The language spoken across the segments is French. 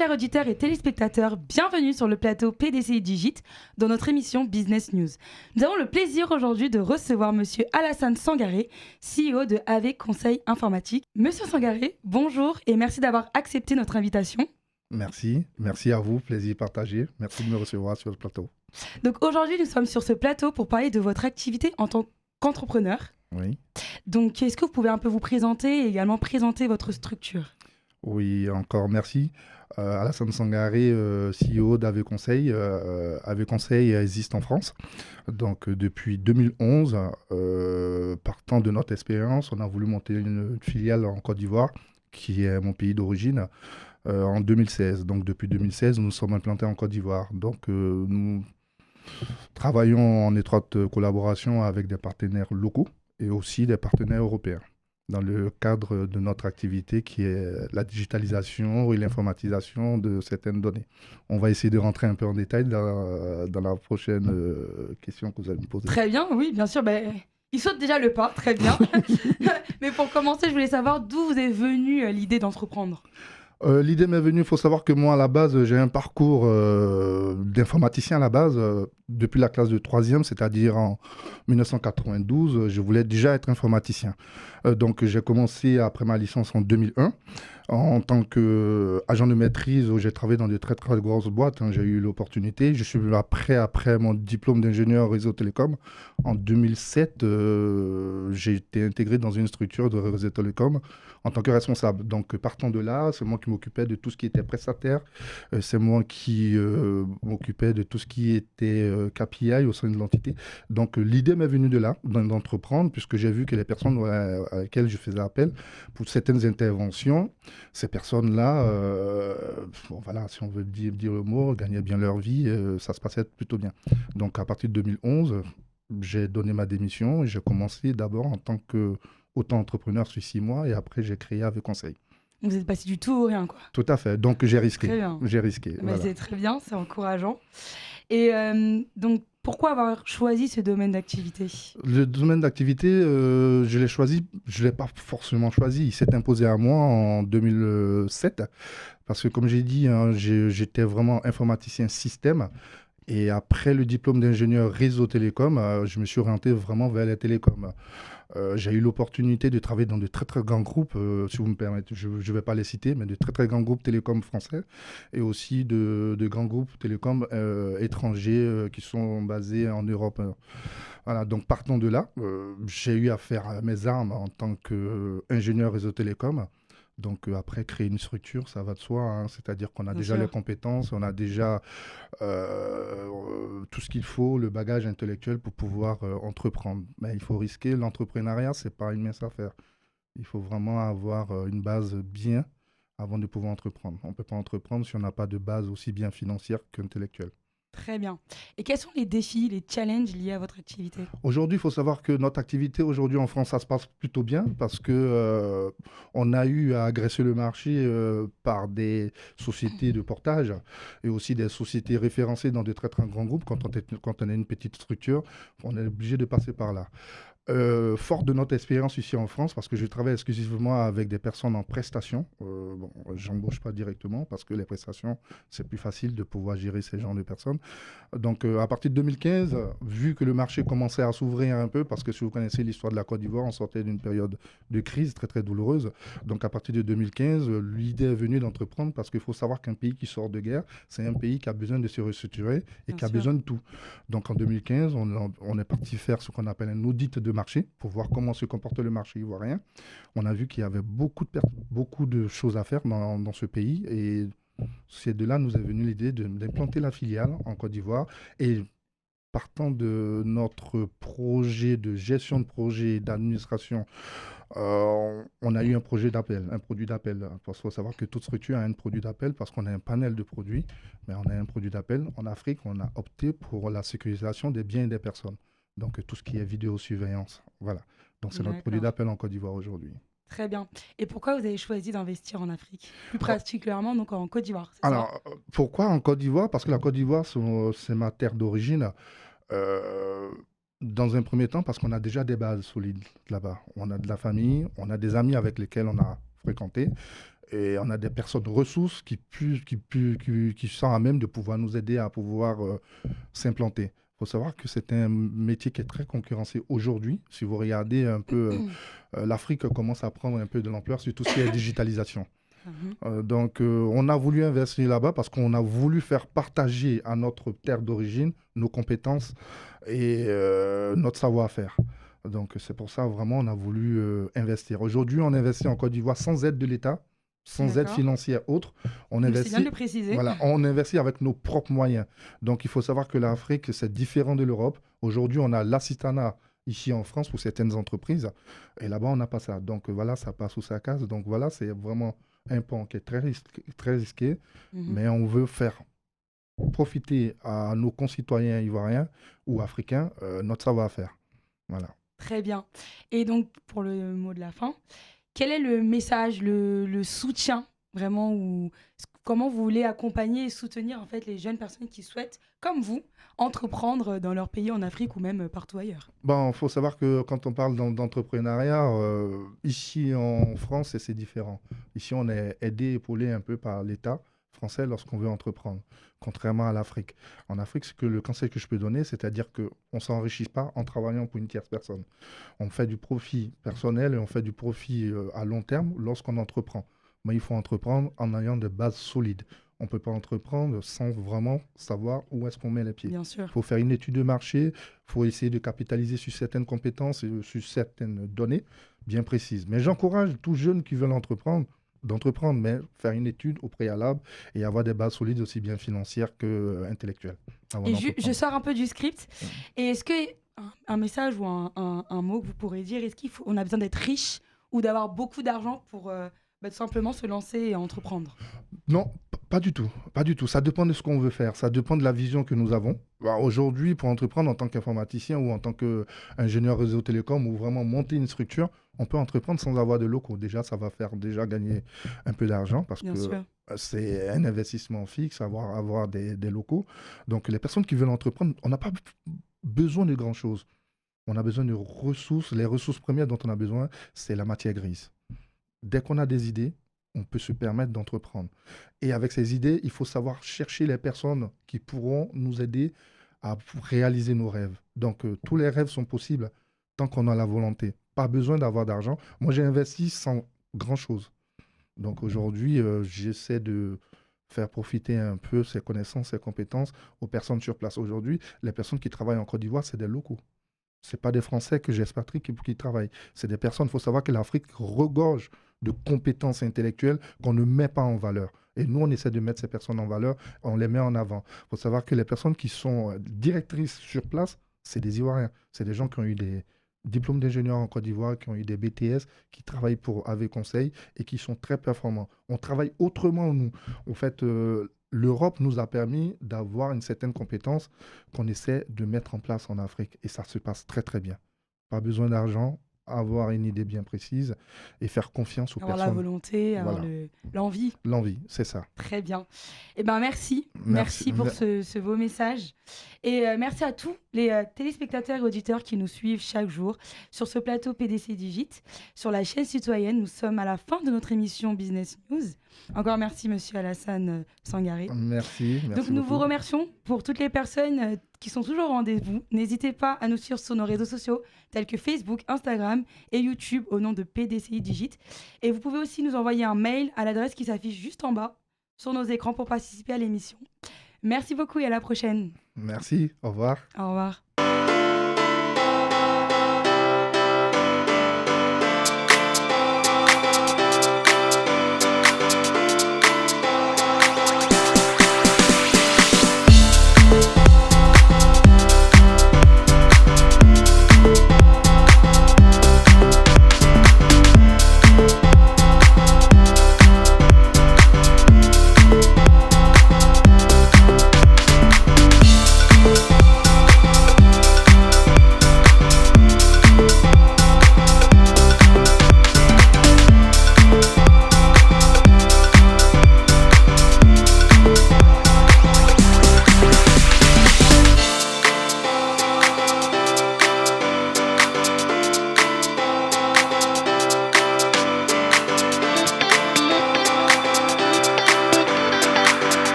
chers auditeurs et téléspectateurs, bienvenue sur le plateau PDCI Digit dans notre émission Business News. Nous avons le plaisir aujourd'hui de recevoir Monsieur Alassane Sangaré, CEO de AV Conseil Informatique. Monsieur Sangaré, bonjour et merci d'avoir accepté notre invitation. Merci à vous, plaisir partagé. Merci de me recevoir sur le plateau. Donc aujourd'hui, nous sommes sur ce plateau pour parler de votre activité en tant qu'entrepreneur. Oui. Donc, est-ce que vous pouvez un peu vous présenter et également présenter votre structure ? Oui, encore merci. Alassane Sangaré, CEO d'AV Conseil. AV Conseil existe en France. Donc, depuis 2011, partant de notre expérience, on a voulu monter une filiale en Côte d'Ivoire, qui est mon pays d'origine, en 2016. Donc, depuis 2016, nous sommes implantés en Côte d'Ivoire. Donc, nous travaillons en étroite collaboration avec des partenaires locaux et aussi des partenaires européens, dans le cadre de notre activité qui est la digitalisation et l'informatisation de certaines données. On va essayer de rentrer un peu en détail dans la prochaine question que vous allez me poser. Très bien, oui, bien sûr. Il saute déjà le pas, très bien. Mais pour commencer, je voulais savoir d'où vous est venue l'idée d'entreprendre. L'idée m'est venue, il faut savoir que moi, à la base, j'ai un parcours d'informaticien à la base. Depuis la classe de 3e, c'est-à-dire en 1992, je voulais déjà être informaticien. Donc, j'ai commencé après ma licence en 2001 en tant qu'agent de maîtrise où j'ai travaillé dans de très, très grosses boîtes. J'ai eu l'opportunité. Je suis après mon diplôme d'ingénieur réseau télécom. En 2007, j'ai été intégré dans une structure de réseau télécom en tant que responsable. Donc, partant de là, c'est moi qui m'occupais de tout ce qui était prestataire. C'est moi qui m'occupais de tout ce qui était KPI au sein de l'entité. Donc, l'idée m'est venue de là, d'entreprendre, puisque j'ai vu que les personnes à lesquelles je faisais appel pour certaines interventions, ces personnes-là, voilà, si on veut dire le mot, gagnaient bien leur vie, ça se passait plutôt bien. Donc, à partir de 2011, j'ai donné ma démission et j'ai commencé d'abord en tant qu'auto-entrepreneur sur 6 mois et après, j'ai créé AV Conseil. Vous êtes passé du tout au rien, quoi. Tout à fait. Donc, j'ai risqué. Très bien. J'ai risqué. Mais Voilà. c'est très bien, c'est encourageant. Et donc, pourquoi avoir choisi ce domaine d'activité ? Le domaine d'activité, je l'ai choisi, je ne l'ai pas forcément choisi. Il s'est imposé à moi en 2007. Parce que, comme j'ai dit, j'étais vraiment informaticien système. Et après le diplôme d'ingénieur réseau télécom, je me suis orienté vraiment vers les télécoms. J'ai eu l'opportunité de travailler dans de très très grands groupes, si vous me permettez, je ne vais pas les citer, mais de très très grands groupes télécoms français et aussi de grands groupes télécoms étrangers qui sont basés en Europe. Voilà, donc partant de là, j'ai eu à faire mes armes en tant qu'ingénieur réseau télécom. Donc après, créer une structure, ça va de soi, hein. C'est-à-dire qu'on a Bien déjà sûr. les compétences, on a déjà tout ce qu'il faut, le bagage intellectuel pour pouvoir entreprendre. Mais il faut risquer. L'entrepreneuriat, ce n'est pas une mince affaire. Il faut vraiment avoir une base bien avant de pouvoir entreprendre. On ne peut pas entreprendre si on n'a pas de base aussi bien financière qu'intellectuelle. Très bien. Et quels sont les défis, les challenges liés à votre activité ? Aujourd'hui, il faut savoir que notre activité aujourd'hui en France, ça se passe plutôt bien parce que on a eu à agresser le marché par des sociétés de portage et aussi des sociétés référencées dans de très très grands groupes. Quand on est une petite structure, on est obligé de passer par là. Fort de notre expérience ici en France, parce que je travaille exclusivement avec des personnes en prestation. Bon, j'embauche pas directement parce que les prestations, c'est plus facile de pouvoir gérer ces genres de personnes. Donc, à partir de 2015, vu que le marché commençait à s'ouvrir un peu, parce que si vous connaissez l'histoire de la Côte d'Ivoire, on sortait d'une période de crise très très douloureuse. Donc, à partir de 2015, l'idée est venue d'entreprendre parce qu'il faut savoir qu'un pays qui sort de guerre, c'est un pays qui a besoin de se restructurer et Bien qui a sûr. besoin de tout. Donc, en 2015, on est parti faire ce qu'on appelle un audit de marché pour voir comment se comporte le marché ivoirien. On a vu qu'il y avait beaucoup de choses à faire dans ce pays et c'est de là nous est venue l'idée d'implanter la filiale en Côte d'Ivoire et partant de notre projet de gestion de projet et d'administration, on a eu un projet d'appel, un produit d'appel. Parce qu'il faut savoir que toute structure a un produit d'appel parce qu'on a un panel de produits, mais on a un produit d'appel. En Afrique, on a opté pour la sécurisation des biens et des personnes. Donc tout ce qui est vidéosurveillance. Voilà. Donc c'est notre produit D'accord. d'appel en Côte d'Ivoire aujourd'hui. Très bien. Et pourquoi vous avez choisi d'investir en Afrique ? Plus particulièrement donc en Côte d'Ivoire, c'est ça ? Alors, pourquoi en Côte d'Ivoire? Parce que la Côte d'Ivoire, c'est ma terre d'origine. Euh, Dans un premier temps, parce qu'on a déjà des bases solides là-bas. On a de la famille, on a des amis avec lesquels on a fréquenté. Et on a des personnes ressources qui sont à même de pouvoir nous aider à pouvoir s'implanter. Il faut savoir que c'est un métier qui est très concurrencé aujourd'hui. Si vous regardez un peu, l'Afrique commence à prendre un peu de l'ampleur sur tout ce qui est digitalisation. Donc, on a voulu investir là-bas parce qu'on a voulu faire partager à notre terre d'origine nos compétences et notre savoir-faire. Donc, c'est pour ça, vraiment, on a voulu investir. Aujourd'hui, on investit en Côte d'Ivoire sans aide de l'État, sans aide financière autre. On investit, c'est bien de le préciser. Voilà, on investit avec nos propres moyens. Donc, il faut savoir que l'Afrique, c'est différent de l'Europe. Aujourd'hui, on a l'assistanat ici en France pour certaines entreprises. Et là-bas, on n'a pas ça. Donc, voilà, ça passe sous sa case. Donc, voilà, c'est vraiment un pan qui est très risqué. Mais on veut faire profiter à nos concitoyens ivoiriens ou africains notre savoir-faire. Voilà. Très bien. Et donc, pour le mot de la fin, quel est le message, le soutien, vraiment, ou comment vous voulez accompagner et soutenir en fait, les jeunes personnes qui souhaitent, comme vous, entreprendre dans leur pays, en Afrique ou même partout ailleurs? Bon, faut savoir que quand on parle d'entrepreneuriat, ici en France, c'est différent. Ici, on est aidé, épaulé un peu par l'État français lorsqu'on veut entreprendre, contrairement à l'Afrique. En Afrique, le conseil que je peux donner, c'est-à-dire qu'on ne s'enrichit pas en travaillant pour une tierce personne. On fait du profit personnel et on fait du profit à long terme lorsqu'on entreprend. Mais il faut entreprendre en ayant des bases solides. On ne peut pas entreprendre sans vraiment savoir où est-ce qu'on met les pieds. Bien sûr. Il faut faire une étude de marché, il faut essayer de capitaliser sur certaines compétences et sur certaines données bien précises. Mais j'encourage tous jeunes qui veulent d'entreprendre, mais faire une étude au préalable et avoir des bases solides aussi bien financières qu'intellectuelles. Et je sors un peu du script. Et est-ce qu'un message ou un mot que vous pourrez dire, est-ce qu'on a besoin d'être riche ou d'avoir beaucoup d'argent pour tout simplement se lancer et entreprendre? Non, pas du tout. Pas du tout. Ça dépend de ce qu'on veut faire. Ça dépend de la vision que nous avons. Aujourd'hui, pour entreprendre en tant qu'informaticien ou en tant qu'ingénieur réseau télécom ou vraiment monter une structure, on peut entreprendre sans avoir de locaux. Déjà, ça va faire gagner un peu d'argent parce que c'est un investissement fixe, avoir des locaux. Donc, les personnes qui veulent entreprendre, on n'a pas besoin de grand-chose. On a besoin de ressources. Les ressources premières dont on a besoin, c'est la matière grise. Dès qu'on a des idées, on peut se permettre d'entreprendre. Et avec ces idées, il faut savoir chercher les personnes qui pourront nous aider à réaliser nos rêves. Donc, tous les rêves sont possibles tant qu'on a la volonté. Pas besoin d'avoir d'argent. Moi, j'ai investi sans grand-chose. Donc, aujourd'hui, j'essaie de faire profiter un peu ces connaissances, ces compétences aux personnes sur place. Aujourd'hui, les personnes qui travaillent en Côte d'Ivoire, c'est des locaux. Ce n'est pas des Français que j'expatrie qui travaillent. C'est des personnes, il faut savoir que l'Afrique regorge de compétences intellectuelles qu'on ne met pas en valeur. Et nous, on essaie de mettre ces personnes en valeur, on les met en avant. Il faut savoir que les personnes qui sont directrices sur place, c'est des Ivoiriens. C'est des gens qui ont eu des diplômes d'ingénieur en Côte d'Ivoire, qui ont eu des BTS, qui travaillent pour AV Conseil et qui sont très performants. On travaille autrement, nous. En fait, l'Europe nous a permis d'avoir une certaine compétence qu'on essaie de mettre en place en Afrique. Et ça se passe très, très bien. Pas besoin d'argent, avoir une idée bien précise et faire confiance aux personnes. Avoir la volonté, avoir l'envie. L'envie, c'est ça. Très bien. Eh ben, merci. Merci pour ce beau message. Et merci à tous les téléspectateurs et auditeurs qui nous suivent chaque jour sur ce plateau PDC Digit, sur la chaîne citoyenne. Nous sommes à la fin de notre émission Business News. Encore merci, monsieur Alassane Sangaré. Merci. Donc, nous vous remercions pour toutes les personnes qui sont toujours au rendez-vous. N'hésitez pas à nous suivre sur nos réseaux sociaux tels que Facebook, Instagram et YouTube au nom de PDCI Digit. Et vous pouvez aussi nous envoyer un mail à l'adresse qui s'affiche juste en bas sur nos écrans pour participer à l'émission. Merci beaucoup et à la prochaine. Merci. Au revoir. Au revoir.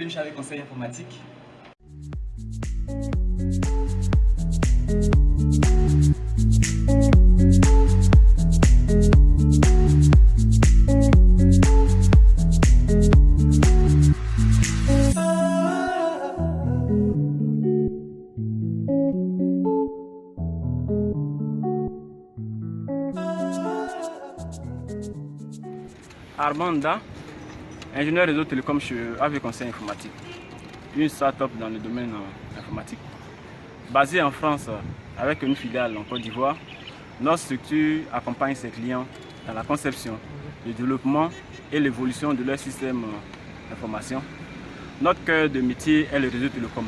bienvenue chez Avec Conseil Informatique. Armanda, ingénieur réseau télécom chez AV Conseil Informatique, une start-up dans le domaine informatique. Basée en France avec une filiale en Côte d'Ivoire, notre structure accompagne ses clients dans la conception, le développement et l'évolution de leur système d'information. Notre cœur de métier est le réseau télécom.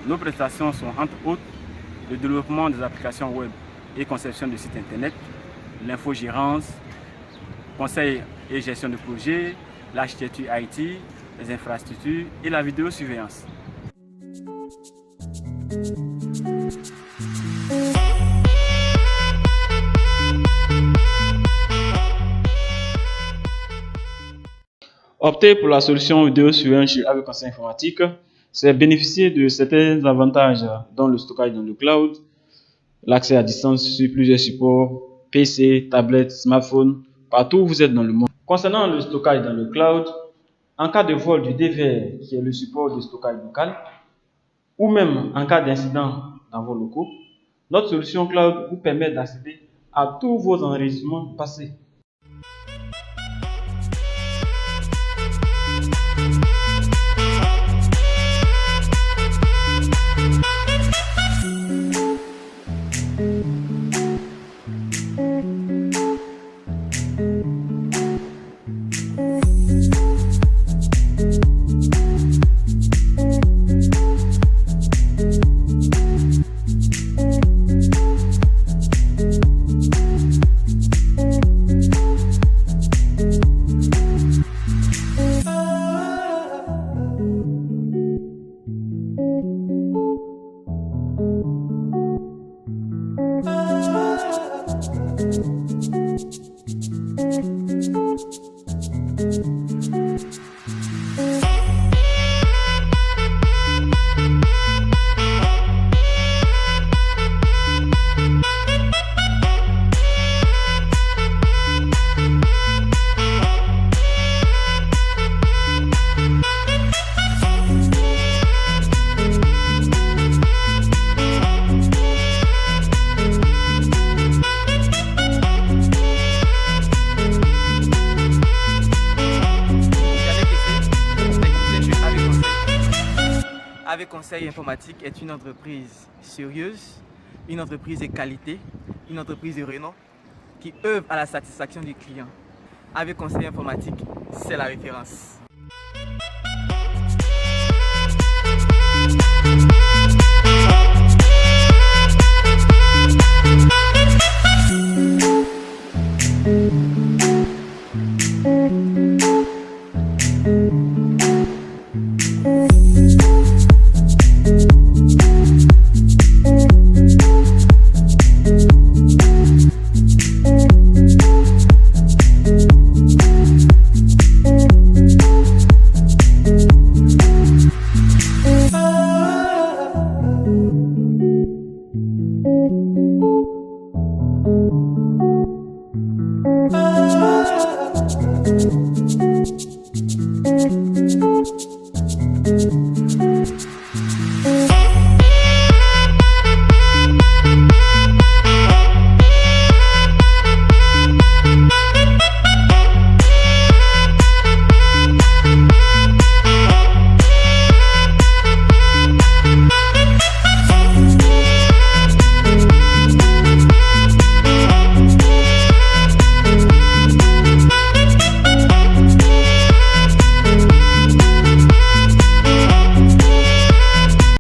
Nos prestations sont entre autres le développement des applications web et conception de sites internet, l'infogérance, conseil et gestion de projet, l'architecture IT, les infrastructures et la vidéosurveillance. Opter pour la solution vidéosurveillance chez AV Conseil Informatique, c'est bénéficier de certains avantages dont le stockage dans le cloud, l'accès à distance sur plusieurs supports, PC, tablettes, smartphones, partout où vous êtes dans le monde. Concernant le stockage dans le cloud, en cas de vol du DVR, qui est le support de stockage local, ou même en cas d'incident dans vos locaux, notre solution cloud vous permet d'accéder à tous vos enregistrements passés. AV Conseil Informatique est une entreprise sérieuse, une entreprise de qualité, une entreprise de renom qui œuvre à la satisfaction du client. AV Conseil Informatique, c'est la référence.